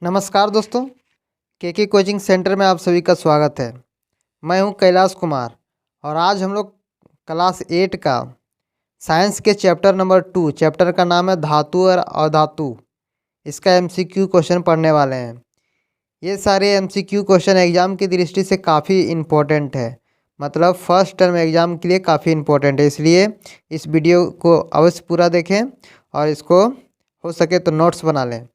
नमस्कार दोस्तों, के कोचिंग सेंटर में आप सभी का स्वागत है। मैं हूं कैलाश कुमार और आज हम लोग क्लास 8 का साइंस के चैप्टर नंबर 2 चैप्टर का नाम है धातु और अधातु। इसका एमसीक्यू क्वेश्चन पढ़ने वाले हैं। ये सारे एमसीक्यू क्वेश्चन एग्ज़ाम की दृष्टि से काफ़ी इम्पोर्टेंट है, मतलब फर्स्ट टर्म एग्ज़ाम के लिए काफ़ी इम्पोर्टेंट है। इसलिए इस वीडियो को अवश्य पूरा देखें और इसको हो सके तो नोट्स बना लें।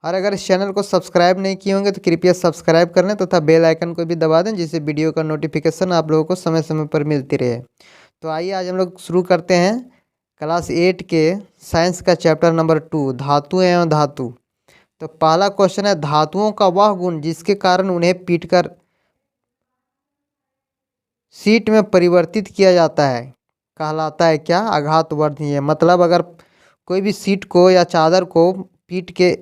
और अगर इस चैनल को सब्सक्राइब नहीं किए होंगे तो कृपया सब्सक्राइब कर लें तथा बेल आइकन को भी दबा दें, जिससे वीडियो का नोटिफिकेशन आप लोगों को समय समय पर मिलती रहे। तो आइए आज हम लोग शुरू करते हैं क्लास 8 के साइंस का चैप्टर नंबर 2 धातु एवं धातु। तो पहला क्वेश्चन है, धातुओं का वह गुण जिसके कारण उन्हें पीटकर शीट में परिवर्तित किया जाता है कहलाता है क्या? आघातवर्धनीय। मतलब अगर कोई भी शीट को या चादर को पीट के,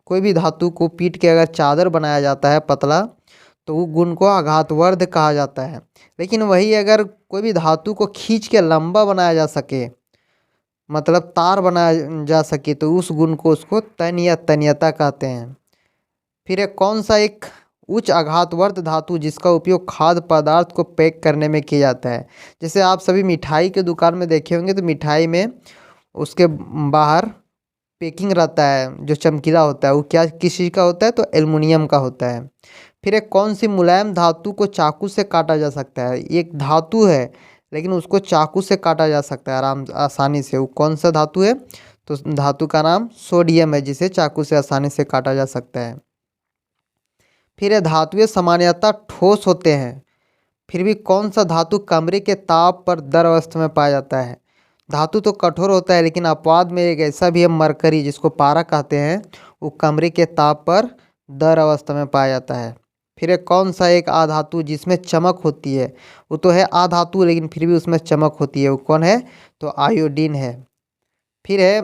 कोई भी धातु को पीट के अगर चादर बनाया जाता है पतला, तो वो गुण को आघातवर्ध कहा जाता है। लेकिन वही अगर कोई भी धातु को खींच के लंबा बनाया जा सके, मतलब तार बनाया जा सके, तो उस गुण को उसको तन या तन्यता कहते हैं। फिर एक कौन सा एक उच्च आघातवर्ध धातु जिसका उपयोग खाद्य पदार्थ को पैक करने में किया जाता है। जैसे आप सभी मिठाई के दुकान में देखे होंगे तो मिठाई में उसके बाहर पैकिंग रहता है जो चमकीला होता है, वो क्या किस चीज़ का होता है? तो एल्युमिनियम का होता है। फिर एक कौन सी मुलायम धातु को चाकू से काटा जा सकता है? एक धातु है लेकिन उसको चाकू से काटा जा सकता है आसानी से। वो कौन सा धातु है? तो धातु का नाम सोडियम है, जिसे चाकू से आसानी से काटा जा सकता है। फिर ये धातुएं सामान्यतः ठोस होते हैं, फिर भी कौन सा धातु कमरे के ताप पर द्रव अवस्था में पाया जाता है? धातु तो कठोर होता है लेकिन अपवाद में एक ऐसा भी है मरकरी, जिसको पारा कहते हैं, वो कमरे के ताप पर द्रव अवस्था में पाया जाता है। फिर एक कौन सा एक आधातु जिसमें चमक होती है? वो तो है आधातु लेकिन फिर भी उसमें चमक होती है, वो कौन है? तो आयोडीन है। फिर है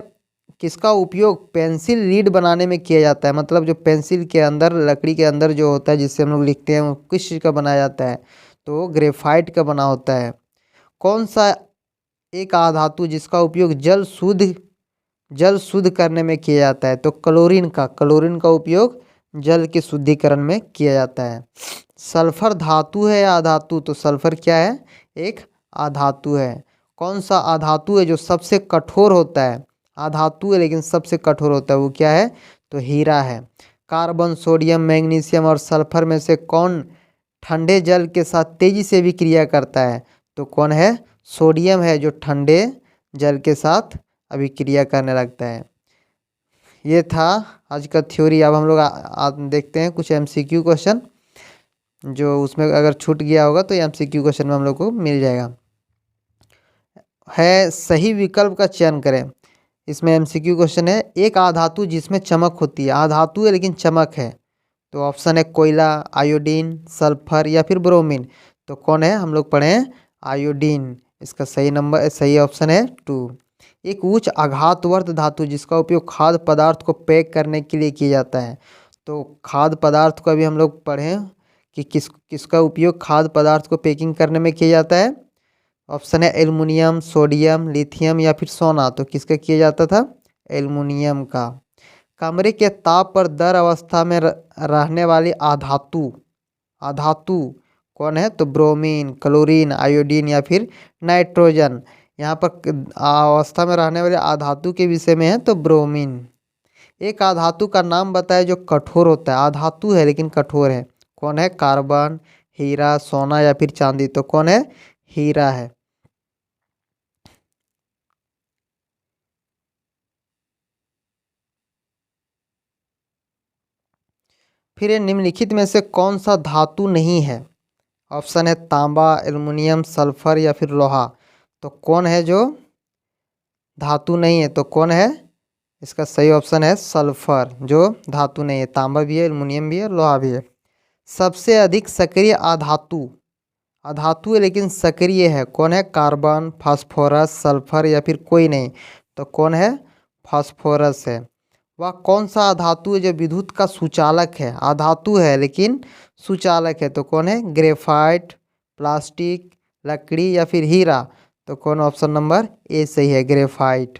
किसका उपयोग पेंसिल लीड बनाने में किया जाता है? मतलब जो पेंसिल के अंदर, लकड़ी के अंदर जो होता है जिससे हम लोग लिखते हैं, वो किस चीज़ का बनाया जाता है? तो ग्रेफाइट का बना होता है। कौन सा एक आधातु जिसका उपयोग जल शुद्ध करने में किया जाता है? तो क्लोरीन का उपयोग जल के शुद्धिकरण में किया जाता है। सल्फर धातु है या आधातु? तो सल्फर क्या है? एक आधातु है। कौन सा आधातु है जो सबसे कठोर होता है? आधातु है लेकिन सबसे कठोर होता है, वो क्या है? तो हीरा है। कार्बन, सोडियम, मैग्नीशियम और सल्फर में से कौन ठंडे जल के साथ तेजी से विक्रिया करता है? तो कौन है? सोडियम है जो ठंडे जल के साथ अभिक्रिया करने लगता है। ये था आज का थ्योरी। अब हम लोग देखते हैं कुछ एमसीक्यू क्वेश्चन, जो उसमें अगर छूट गया होगा तो एमसीक्यू क्वेश्चन में हम लोग को मिल जाएगा। है सही विकल्प का चयन करें। इसमें एमसीक्यू क्वेश्चन है, एक आधातु जिसमें चमक होती है, आधातु है लेकिन चमक है, तो ऑप्शन है कोयला, आयोडीन, सल्फर या फिर ब्रोमीन। तो कौन है? हम लोग पढ़े हैं आयोडीन। इसका सही ऑप्शन है 2। एक उच्च आघातवर्ध धातु जिसका उपयोग खाद्य पदार्थ को पैक करने के लिए किया जाता है। तो खाद्य पदार्थ को अभी हम लोग पढ़े कि किसका उपयोग खाद्य पदार्थ को पैकिंग करने में किया जाता है। ऑप्शन है एल्युमिनियम, सोडियम, लिथियम या फिर सोना। तो किसका किया जाता था? एल्युमिनियम का। कमरे के ताप पर द्रव अवस्था में रहने वाली आधातु कौन है? तो ब्रोमीन, क्लोरीन, आयोडीन या फिर नाइट्रोजन। यहाँ पर अवस्था में रहने वाले आधातु के विषय में है तो ब्रोमीन। एक आधातु का नाम बताए जो कठोर होता है, आधातु है लेकिन कठोर है। कौन है? कार्बन, हीरा, सोना या फिर चांदी। तो कौन है? हीरा है। फिर ये निम्नलिखित में से कौन सा धातु नहीं है? ऑप्शन है तांबा, एल्युमिनियम, सल्फर या फिर लोहा। तो कौन है जो धातु नहीं है? तो कौन है? इसका सही ऑप्शन है सल्फर, जो धातु नहीं है। तांबा भी है, एल्युमिनियम भी है, लोहा भी है। सबसे अधिक सक्रिय आधातु है लेकिन सक्रिय है, कौन है? कार्बन, फास्फोरस, सल्फर या फिर कोई नहीं। तो कौन है? फास्फोरस है। वह कौन सा धातु है जो विद्युत का सुचालक है? आधातु है लेकिन सुचालक है। तो कौन है? ग्रेफाइट, प्लास्टिक, लकड़ी या फिर हीरा। तो कौन? ऑप्शन नंबर ए सही है, ग्रेफाइट।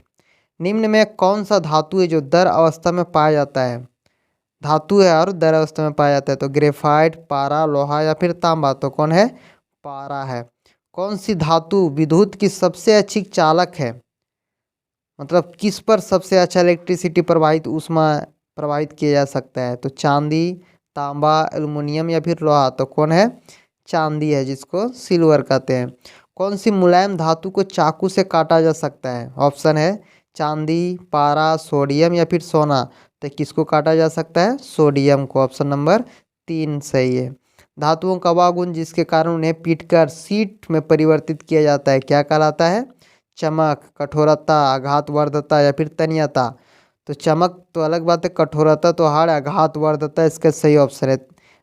निम्न में कौन सा धातु है जो द्रव अवस्था में पाया जाता है? धातु है और द्रव अवस्था में पाया जाता है। तो ग्रेफाइट, पारा, लोहा या फिर तांबा, तो कौन है? पारा है। कौन सी धातु विद्युत की सबसे अच्छी चालक है? मतलब किस पर सबसे अच्छा इलेक्ट्रिसिटी प्रवाहित ऊष्मा प्रवाहित किया जा सकता है? तो चांदी, तांबा, एल्युमिनियम या फिर लोहा, तो कौन है? चांदी है, जिसको सिल्वर कहते हैं। कौन सी मुलायम धातु को चाकू से काटा जा सकता है? ऑप्शन है चांदी, पारा, सोडियम या फिर सोना। तो किसको काटा जा सकता है? सोडियम को। ऑप्शन नंबर 3 सही है। धातुओं का वह गुण जिसके कारण उन्हें पीटकर शीट में परिवर्तित किया जाता है क्या कहलाता है? चमक, कठोरता, आघातवर्धता या फिर तन्यता। तो चमक तो अलग बात है, कठोरता तो हार्ड, आघातवर्धता इसका सही ऑप्शन है।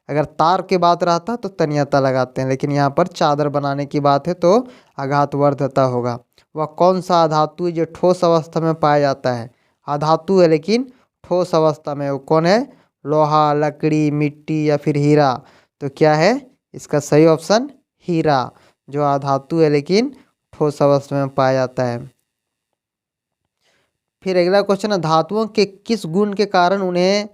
अगर तार की बात रहता तो तन्यता लगाते हैं, लेकिन यहाँ पर चादर बनाने की बात है तो आघातवर्धता होगा। वह कौन सा धातु है जो ठोस अवस्था में पाया जाता है? अधातु है लेकिन ठोस अवस्था में, वो कौन है? लोहा, लकड़ी, मिट्टी या फिर हीरा। तो क्या है इसका सही ऑप्शन? हीरा, जो अधातु है लेकिन ठोस अवस्था में पाया जाता है। फिर अगला क्वेश्चन है, धातुओं के किस गुण के कारण उन्हें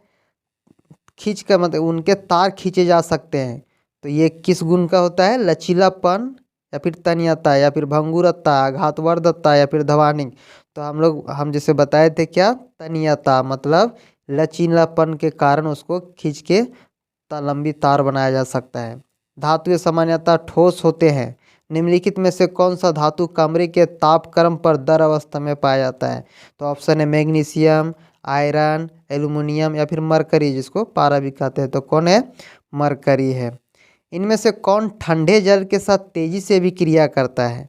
खींच कर, मतलब उनके तार खींचे जा सकते हैं? तो ये किस गुण का होता है? लचीलापन या फिर तन्यता या फिर भंगुरता, आघातवर्धता या फिर धवानिंग। तो हम जैसे बताए थे क्या? तन्यता, मतलब लचीलापन के कारण उसको खींच के लंबी तार बनाया जा सकता है। धातु सामान्यतः ठोस होते हैं। निम्नलिखित में से कौन सा धातु कमरे के तापक्रम पर द्रव अवस्था में पाया जाता है? तो ऑप्शन है मैग्नीशियम, आयरन, एल्युमिनियम या फिर मरकरी, जिसको पारा भी कहते हैं। तो कौन है? मरकरी है। इनमें से कौन ठंडे जल के साथ तेजी से भी क्रिया करता है?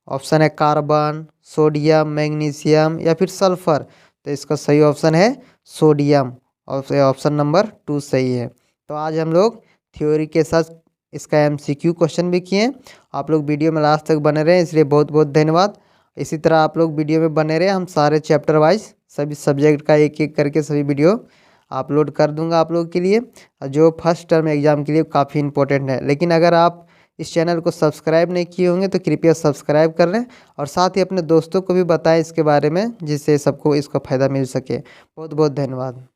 ऑप्शन है कार्बन, सोडियम, मैग्नीशियम या फिर सल्फर। तो इसका सही ऑप्शन है सोडियम, और ऑप्शन नंबर 2 सही है। तो आज हम लोग थ्योरी के साथ इसका MCQ क्वेश्चन भी किए। आप लोग वीडियो में लास्ट तक बने रहे, इसलिए बहुत बहुत धन्यवाद। इसी तरह आप लोग वीडियो में बने रहे, हम सारे चैप्टर वाइज सभी सब्जेक्ट का एक एक करके सभी वीडियो अपलोड कर दूंगा आप लोग के लिए, जो फर्स्ट टर्म एग्ज़ाम के लिए काफ़ी इंपॉर्टेंट है। लेकिन अगर आप इस चैनल को सब्सक्राइब नहीं किए होंगे तो कृपया सब्सक्राइब कर लें, और साथ ही अपने दोस्तों को भी बताएं इसके बारे में, जिससे सबको इसका फ़ायदा मिल सके। बहुत बहुत धन्यवाद।